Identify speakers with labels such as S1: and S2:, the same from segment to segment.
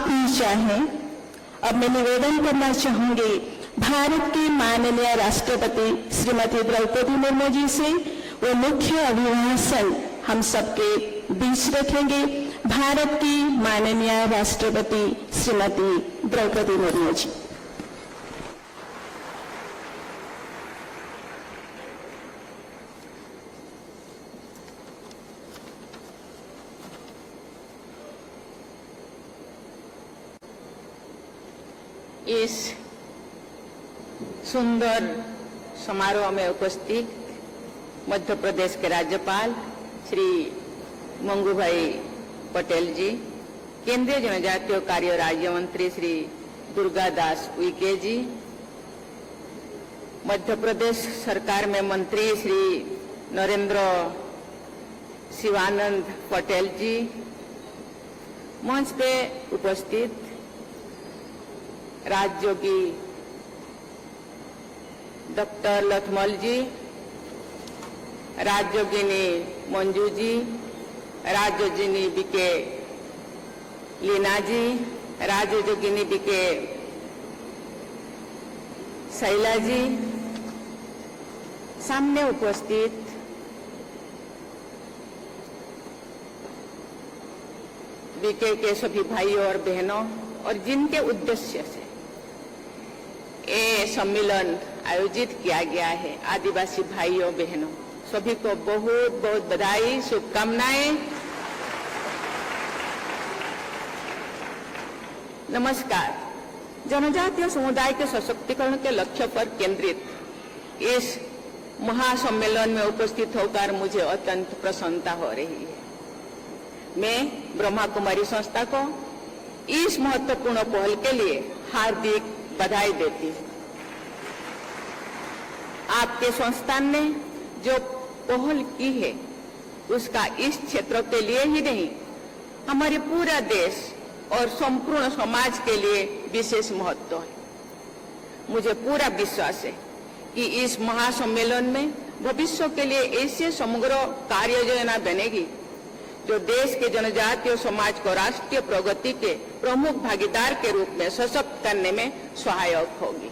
S1: आप ही चाहें। अब मैं निवेदन करना चाहूंगी भारत की माननीय राष्ट्रपति श्रीमती द्रौपदी मुर्मू जी से वो मुख्य अभिभाषण हम सबके बीच रखेंगे। भारत की माननीय राष्ट्रपति श्रीमती द्रौपदी मुर्मू जी।
S2: इस सुंदर समारोह में उपस्थित मध्य प्रदेश के राज्यपाल श्री मंगू भाई पटेल जी, केंद्रीय जनजातीय कार्य राज्य मंत्री श्री दुर्गादास उइके जी, मध्य प्रदेश सरकार में मंत्री श्री नरेंद्र शिवानंद पटेल जी, मंच पे उपस्थित राज्योगी डॉक्टर लथमल जी, राज्योगिनी मंजू जी, राज्योगिनी बीके लीना जी, राज्योगिनी बीके शैला जी, सामने उपस्थित बीके के सभी भाइयों और बहनों और जिनके उद्देश्य से ये सम्मेलन आयोजित किया गया है, आदिवासी भाइयों बहनों, सभी को बहुत बहुत बधाई, शुभकामनाएं। नमस्कार। जनजातीय समुदाय के सशक्तिकरण के लक्ष्य पर केंद्रित इस महासम्मेलन में उपस्थित होकर मुझे अत्यंत प्रसन्नता हो रही है। मैं ब्रह्मा कुमारी संस्था को इस महत्वपूर्ण पहल के लिए हार्दिक बधाई देती हूँ। आपके संस्थान ने जो पहल की है उसका इस क्षेत्र के लिए ही नहीं, हमारे पूरा देश और संपूर्ण समाज के लिए विशेष महत्व है। मुझे पूरा विश्वास है कि इस महासम्मेलन में भविष्य के लिए ऐसे समग्र कार्य योजना बनेगी जो देश के जनजातीय समाज को राष्ट्रीय प्रगति के प्रमुख भागीदार के रूप में सशक्त करने में सहायक होगी।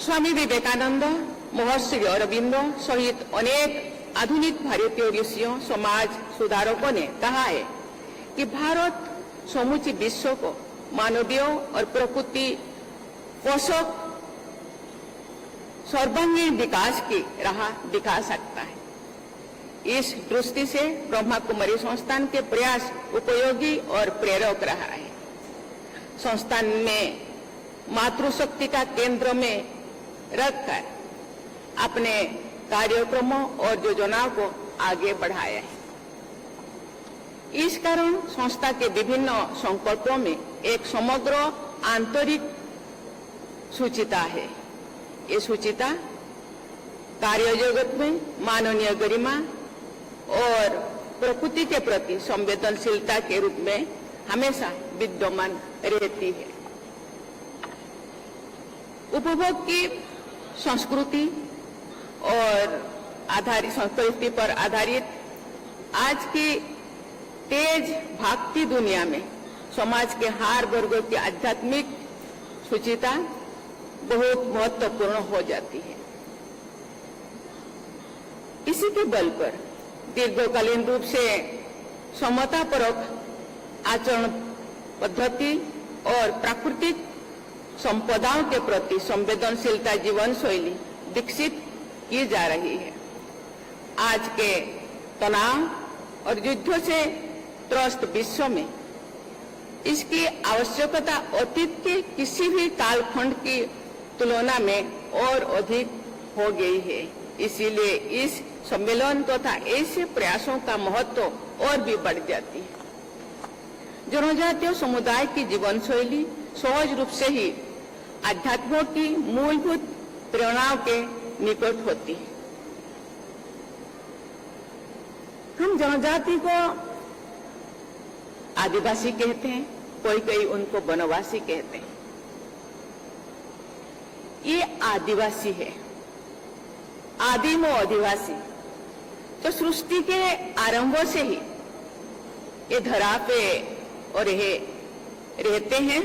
S2: स्वामी विवेकानंद, महर्षि अरबिंदो सहित अनेक आधुनिक भारतीय ऋषियों, समाज सुधारकों ने कहा है कि भारत समूची विश्व को मानवीय और प्रकृति पोषक सर्वांगीण विकास की राह दिखा सकता है। इस दृष्टि से ब्रह्मा कुमारी संस्थान के प्रयास उपयोगी और प्रेरक रहा है। संस्थान में मातृशक्ति का केंद्र में रखकर अपने कार्यक्रमों और योजनाओं को आगे बढ़ाया है। इस कारण संस्था के विभिन्न संकल्पों में एक समग्र आंतरिक सूचिता है। ये सूचिता कार्य जगत में मानवीय गरिमा और प्रकृति के प्रति संवेदनशीलता के रूप में हमेशा विद्यमान रहती है। उपभोग की संस्कृति और संस्कृति पर आधारित आज की तेज भागती दुनिया में समाज के हर वर्गों की आध्यात्मिक सूचिता बहुत महत्वपूर्ण हो जाती है। इसी के बल पर दीर्घकालीन रूप से समतापरक आचरण पद्धति और प्राकृतिक संपदाओं के प्रति संवेदनशीलता जीवन शैली विकसित की जा रही है। आज के तनाव और युद्धों से त्रस्त विश्व में इसकी आवश्यकता अतीत के किसी भी कालखंड की तुलना में और अधिक हो गई है। इसीलिए इस सम्मेलन तथा ऐसे प्रयासों का महत्व और भी बढ़ जाती है। जनजातीय समुदाय की जीवन शैली सहज रूप से ही आध्यात्मों की मूलभूत प्रेरणाओं के निकट होती है। हम जनजाति को आदिवासी कहते हैं, कोई उनको वनवासी कहते हैं। ये आदिवासी है, आदिम आदिवासी, तो सृष्टि के आरंभ से ही ये धरा पे और रहते हैं,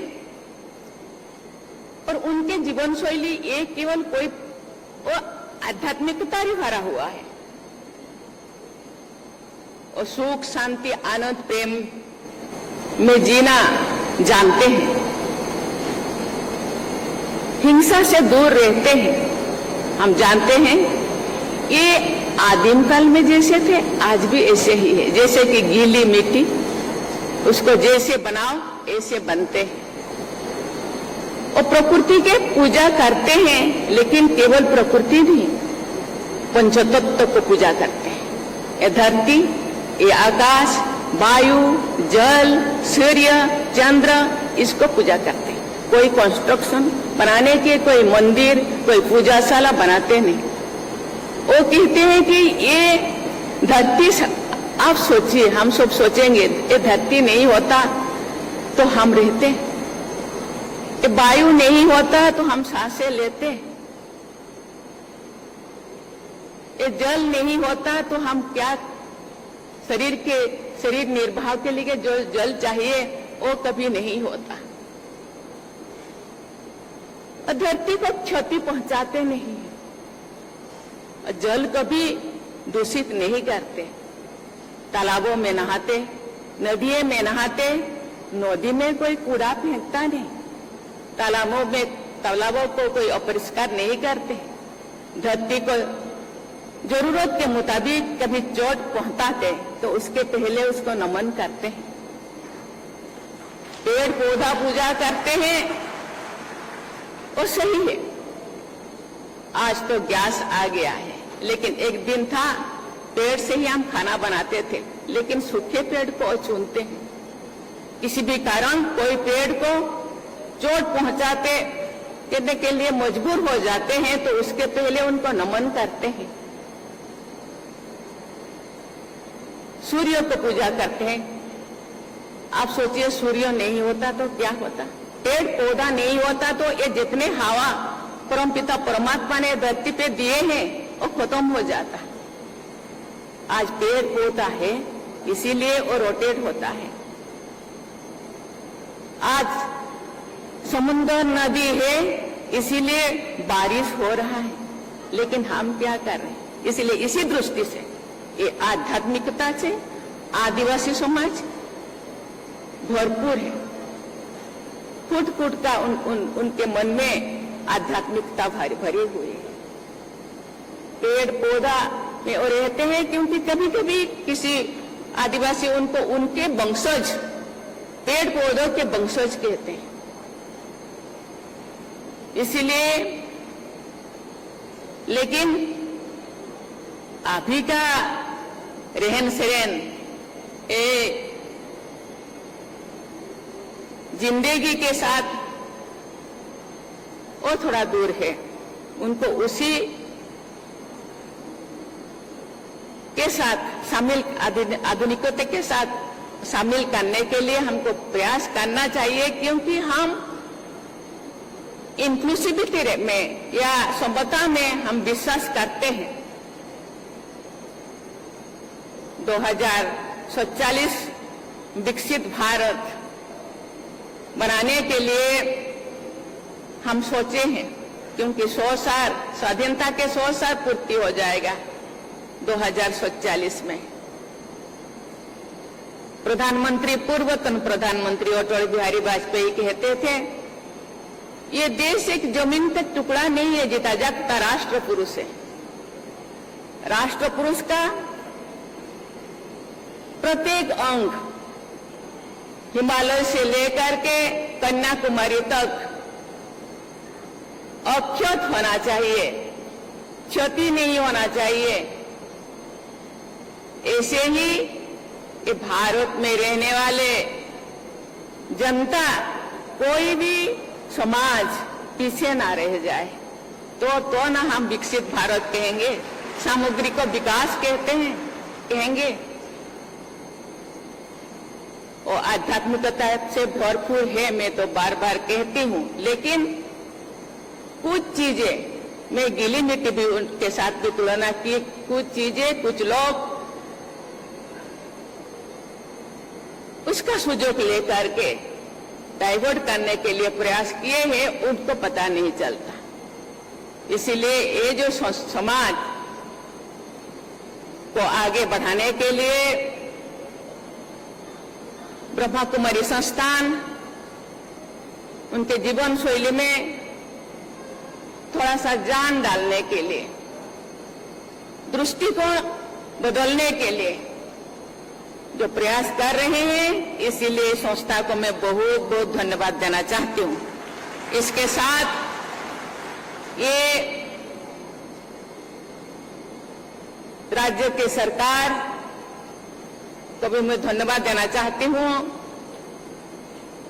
S2: और उनके जीवन शैली ये केवल कोई आध्यात्मिकता ही भरा हुआ है, और सुख शांति आनंद प्रेम में जीना जानते हैं, हिंसा से दूर रहते हैं। हम जानते हैं ये आदिम काल में जैसे थे आज भी ऐसे ही है, जैसे कि गीली मिट्टी उसको जैसे बनाओ ऐसे बनते हैं, और प्रकृति के पूजा करते हैं, लेकिन केवल प्रकृति नहीं, पंचतत्व को पूजा करते हैं। ये धरती, ये आकाश, वायु, जल, सूर्य, चंद्र, इसको पूजा करते हैं। कोई कंस्ट्रक्शन बनाने के, कोई मंदिर, कोई पूजाशाला बनाते नहीं। वो कहते हैं कि ये धरती, आप सोचिए, हम सब सोचेंगे ये धरती नहीं होता तो हम रहते, ये वायु नहीं होता तो हम सांसें लेते, ये जल नहीं होता तो हम क्या शरीर निर्वाह के लिए जो जल चाहिए वो कभी नहीं होता। और धरती को क्षति पहुंचाते नहीं, और जल कभी दूषित नहीं करते। तालाबों में नहाते, नदियों में नहाते, नदी में कोई कूड़ा फेंकता नहीं, तालाबों को कोई अपरिष्कार नहीं करते। धरती को जरूरत के मुताबिक कभी चोट पहुंचाते तो उसके पहले उसको नमन करते हैं। पेड़ पौधा पूजा करते हैं, वो सही है। आज तो गैस आ गया है, लेकिन एक दिन था पेड़ से ही हम खाना बनाते थे, लेकिन सूखे पेड़ को चुनते हैं। किसी भी कारण कोई पेड़ को चोट पहुंचाते करने के लिए मजबूर हो जाते हैं तो उसके पहले उनको नमन करते हैं। सूर्य को पूजा करते हैं। आप सोचिए सूर्य नहीं होता तो क्या होता, पेड़ पौधा नहीं होता तो ये जितने हवा परमपिता परमात्मा ने धरती पे दिए हैं वो खत्म हो जाता। आज पेड़ पौधा है इसीलिए वो रोटेट होता है। आज समुद्र नदी है इसीलिए बारिश हो रहा है, लेकिन हम क्या कर रहे हैं? इसलिए इसी दृष्टि से ये आध्यात्मिकता से आदिवासी समाज भरपूर है। फुट फुट का उनके मन में आध्यात्मिकता भरी हुई है। पेड़ पौधा में और रहते हैं, क्योंकि कभी कभी किसी आदिवासी उनको उनके वंशज, पेड़ पौधों के वंशज कहते हैं। इसलिए लेकिन अभी का रहन सहन जिंदगी के साथ वो थोड़ा दूर है। उनको उसी के साथ शामिल, आधुनिकता के साथ शामिल करने के लिए हमको प्रयास करना चाहिए, क्योंकि हम इंक्लूसिविटी में या समता में हम विश्वास करते हैं। 2047 विकसित भारत बनाने के लिए हम सोचे हैं, क्योंकि 100 साल स्वाधीनता के 100 साल पूर्ति हो जाएगा 2047 में। पूर्वतन प्रधानमंत्री अटल बिहारी वाजपेयी कहते थे, ये देश एक जमीन का टुकड़ा नहीं है, जीता जागता राष्ट्र पुरुष है। राष्ट्र पुरुष का प्रत्येक अंग हिमालय से लेकर के कन्याकुमारी तक अक्षत होना चाहिए, क्षति नहीं होना चाहिए। ऐसे ही ये भारत में रहने वाले जनता, कोई भी समाज पीछे ना रह जाए, तो ना हम विकसित भारत कहेंगे, सामुग्रिक विकास कहेंगे। और आध्यात्मिकता से भरपूर है, मैं तो बार बार कहती हूँ, लेकिन कुछ चीजें मैं गीली मिट्टी भी उनके साथ भी तुलना की, कुछ चीजें कुछ लोग उसका सुजोग लेकर के डाइवर्ट करने के लिए प्रयास किए हैं, उनको पता नहीं चलता। इसीलिए ये जो समाज को आगे बढ़ाने के लिए ब्रह्मा कुमारी संस्थान उनके जीवन शैली में थोड़ा सा जान डालने के लिए, दृष्टिकोण बदलने के लिए जो प्रयास कर रहे हैं, इसीलिए संस्था को मैं बहुत बहुत धन्यवाद देना चाहती हूँ। इसके साथ ये राज्य की सरकार को भी मैं धन्यवाद देना चाहती हूँ।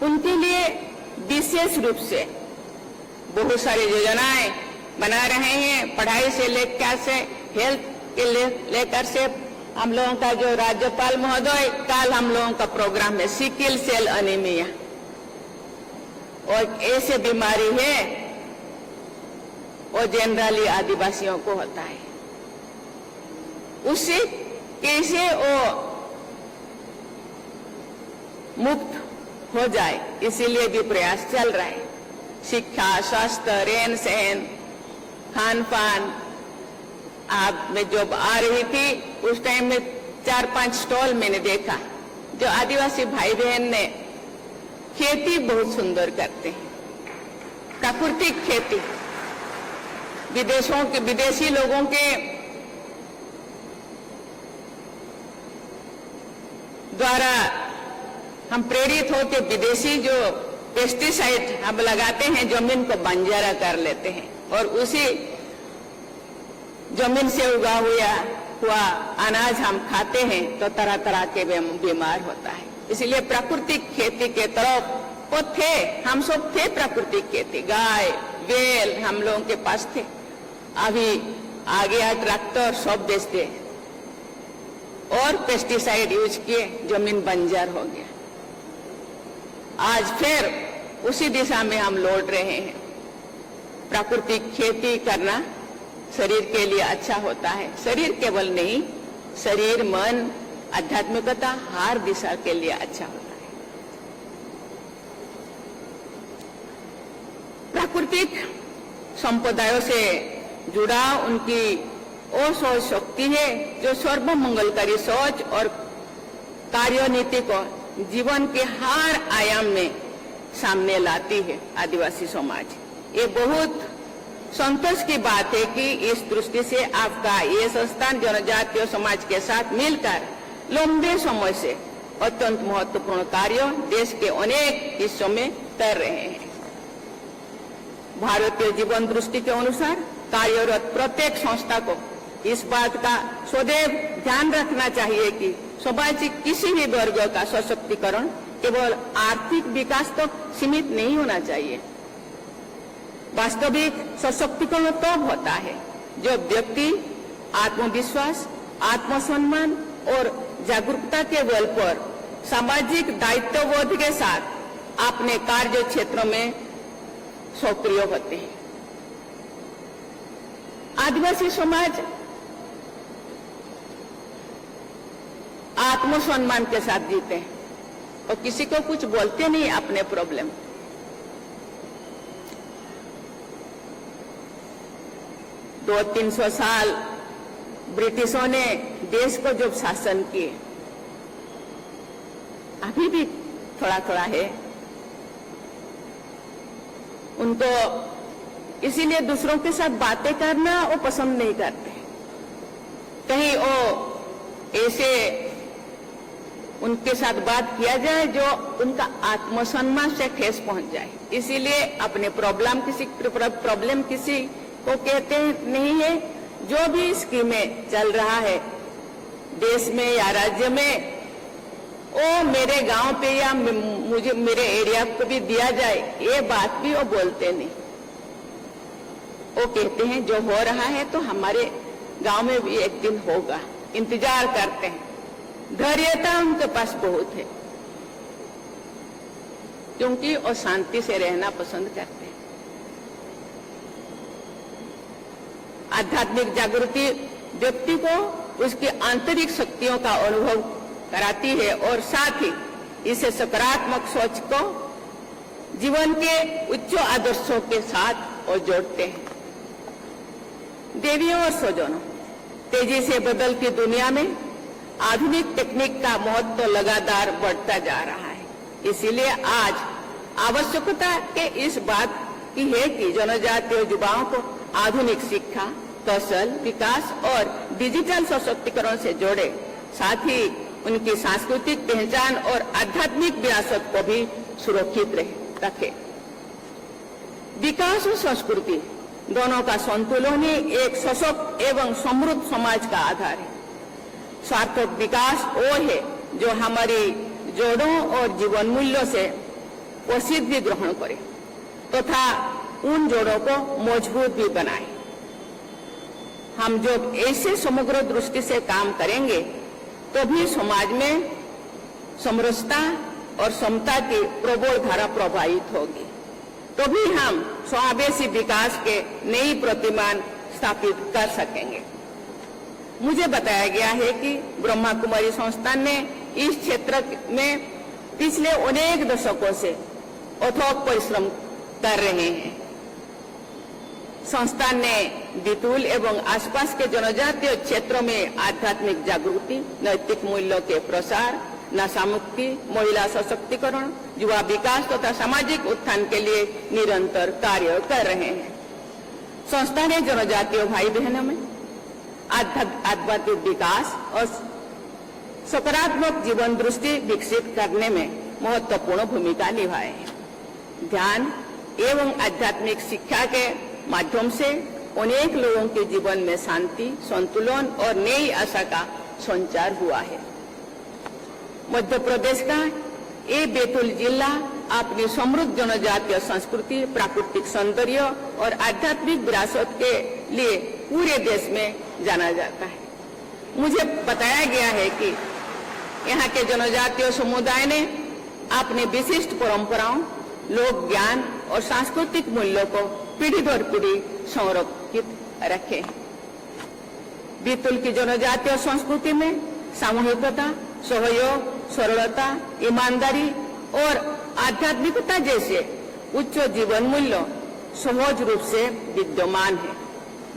S2: उनके लिए विशेष रूप से बहुत सारी योजनाएं बना रहे हैं, पढ़ाई से लेकर से हेल्थ के लेकर से हम लोगों का जो राज्यपाल महोदय, कल हम लोगों का प्रोग्राम है सिकल सेल एनीमिया, और ऐसे बीमारी है और जनरली आदिवासियों को होता है, उससे कैसे वो मुक्त हो जाए, इसीलिए भी प्रयास चल रहा है। शिक्षा, स्वास्थ्य, रहन सहन, खान पान। आप मैं जब आ रही थी उस टाइम में 4-5 स्टॉल मैंने देखा, जो आदिवासी भाई बहन ने खेती बहुत सुंदर करते हैं, प्राकृतिक खेती। विदेशी लोगों के द्वारा हम प्रेरित होकर विदेशी जो पेस्टिसाइड हम लगाते हैं, जमीन को बंजर कर लेते हैं और उसी जमीन से उगा हुआ अनाज हम खाते हैं तो तरह तरह के बीमार होता है। इसलिए प्राकृतिक खेती के तरफ वो थे, हम सब थे प्राकृतिक खेती, गाय बैल हम लोगों के पास थे। अभी आ गया ट्रैक्टर, सब बेचते और पेस्टिसाइड यूज किए, जमीन बंजर हो गया। आज फिर उसी दिशा में हम लौट रहे हैं। प्राकृतिक खेती करना शरीर के लिए अच्छा होता है, शरीर केवल नहीं, शरीर मन आध्यात्मिकता हर दिशा के लिए अच्छा होता है। प्राकृतिक संप्रदायों से जुड़ा उनकी वो सोच शक्ति है जो सर्वमंगलकारी सोच और कार्यनीति को जीवन के हर आयाम में सामने लाती है आदिवासी समाज। ये बहुत संतोष की बात है कि इस दृष्टि से आपका ये संस्थान जनजातीय समाज के साथ मिलकर लंबे समय से अत्यंत महत्वपूर्ण कार्य देश के अनेक हिस्सों में कर रहे हैं। भारतीय जीवन दृष्टि के अनुसार कार्यरत प्रत्येक संस्था को इस बात का सदैव ध्यान रखना चाहिए कि समाज के किसी भी वर्ग का सशक्तिकरण केवल आर्थिक विकास तो सीमित नहीं होना चाहिए। वास्तविक सशक्तिकरण तब होता है जब व्यक्ति आत्मविश्वास, आत्मसम्मान और जागरूकता के बल पर सामाजिक दायित्वबोध के साथ अपने कार्य क्षेत्रों में सक्रिय होते हैं। आदिवासी समाज आत्मसम्मान के साथ जीते हैं और किसी को कुछ बोलते नहीं अपने प्रॉब्लम। 200-300 साल ब्रिटिशों ने देश को जब शासन किए, अभी भी थोड़ा थोड़ा है, उनको इसीलिए दूसरों के साथ बातें करना वो पसंद नहीं करते। कहीं वो ऐसे उनके साथ बात किया जाए जो उनका आत्मसम्मान से ठेस पहुंच जाए, इसीलिए अपने प्रॉब्लम किसी को कहते नहीं है। जो भी स्कीमें चल रहा है देश में या राज्य में, वो मेरे गांव पे या मुझे मेरे एरिया को भी दिया जाए, ये बात भी वो बोलते नहीं। वो कहते हैं जो हो रहा है तो हमारे गांव में भी एक दिन होगा, इंतजार करते हैं। धैर्यता उनके पास बहुत है क्योंकि वो शांति से रहना पसंद करते हैं। आध्यात्मिक जागृति व्यक्ति को उसकी आंतरिक शक्तियों का अनुभव कराती है और साथ ही इसे सकारात्मक सोच को जीवन के उच्च आदर्शों के साथ और जोड़ते हैं। देवियों और स्वजनों, तेजी से बदलती दुनिया में आधुनिक तकनीक का महत्व लगातार बढ़ता जा रहा है। इसीलिए आज आवश्यकता के इस बात की है कि जनजातीय युवाओं को आधुनिक शिक्षा, कौशल विकास और डिजिटल सशक्तिकरण से जोड़े, साथ ही उनकी सांस्कृतिक पहचान और आध्यात्मिक विरासत को भी सुरक्षित रखे। विकास और संस्कृति दोनों का संतुलन ही एक सशक्त एवं समृद्ध समाज का आधार है। सार्थक विकास वो है जो हमारी जड़ों और जीवन मूल्यों से प्रसिद्धि ग्रहण करे तथा उन जड़ों को मजबूत भी बनाए। हम जब ऐसे समग्र दृष्टि से काम करेंगे तो भी समाज में समरसता और समता की प्रबल धारा प्रवाहित होगी, तो भी हम समावेशी विकास के नई प्रतिमान स्थापित कर सकेंगे। मुझे बताया गया है कि ब्रह्मा कुमारी संस्थान ने इस क्षेत्र में पिछले अनेक दशकों से अथक परिश्रम कर रहे हैं। संस्थान ने बैतूल एवं आसपास के जनजातीय क्षेत्रों में आध्यात्मिक जागृति, नैतिक मूल्यों के प्रसार, नशा मुक्ति, महिला सशक्तिकरण, युवा विकास तथा सामाजिक उत्थान के लिए निरंतर कार्य कर रहे हैं। संस्था ने जनजातीय भाई बहनों में आध्यात्मिक विकास और सकारात्मक जीवन दृष्टि विकसित करने में महत्वपूर्ण भूमिका निभाई है। ध्यान एवं आध्यात्मिक शिक्षा के माध्यम से अनेक लोगों के जीवन में शांति, संतुलन और नई आशा का संचार हुआ है। मध्य प्रदेश का ये बैतूल जिला अपनी समृद्ध जनजातीय संस्कृति, प्राकृतिक सौंदर्य और आध्यात्मिक विरासत के लिए पूरे देश में जाना जाता है। मुझे बताया गया है कि यहाँ के जनजातीय समुदाय ने अपने विशिष्ट परंपराओं, लोक ज्ञान और सांस्कृतिक मूल्यों को पीढ़ी दर पीढ़ी संरक्षित रखे। बैतूल की जनजातीय संस्कृति में सामूहिकता, सहयोग, सरलता, ईमानदारी और आध्यात्मिकता जैसे उच्च जीवन मूल्य सहज रूप से विद्यमान है।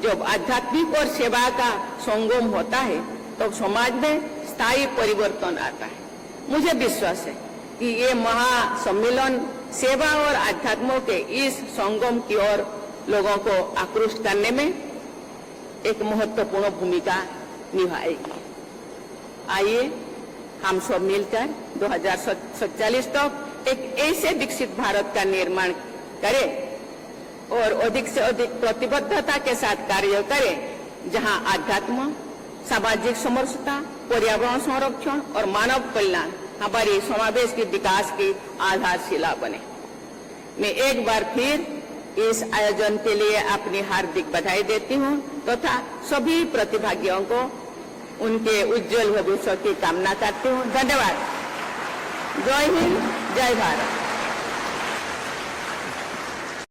S2: जब आध्यात्मिक और सेवा का संगम होता है तो समाज में स्थायी परिवर्तन आता है। मुझे विश्वास है कि ये महासम्मेलन सेवा और आध्यात्मों के इस संगम की ओर लोगों को आकृष्ट करने में एक महत्वपूर्ण भूमिका निभाएगी। आइए हम सब मिलकर 2047 तक एक ऐसे विकसित भारत का निर्माण करें और अधिक से अधिक प्रतिबद्धता के साथ कार्य करें, जहां आध्यात्म, सामाजिक समरसता, पर्यावरण संरक्षण और मानव कल्याण हमारी समावेश के विकास की आधारशिला बने। मैं एक बार फिर इस आयोजन के लिए अपनी हार्दिक बधाई देती हूं तथा सभी प्रतिभागियों को उनके उज्जवल भविष्य की कामना करती हूं। धन्यवाद। जय हिंद, जय भारत।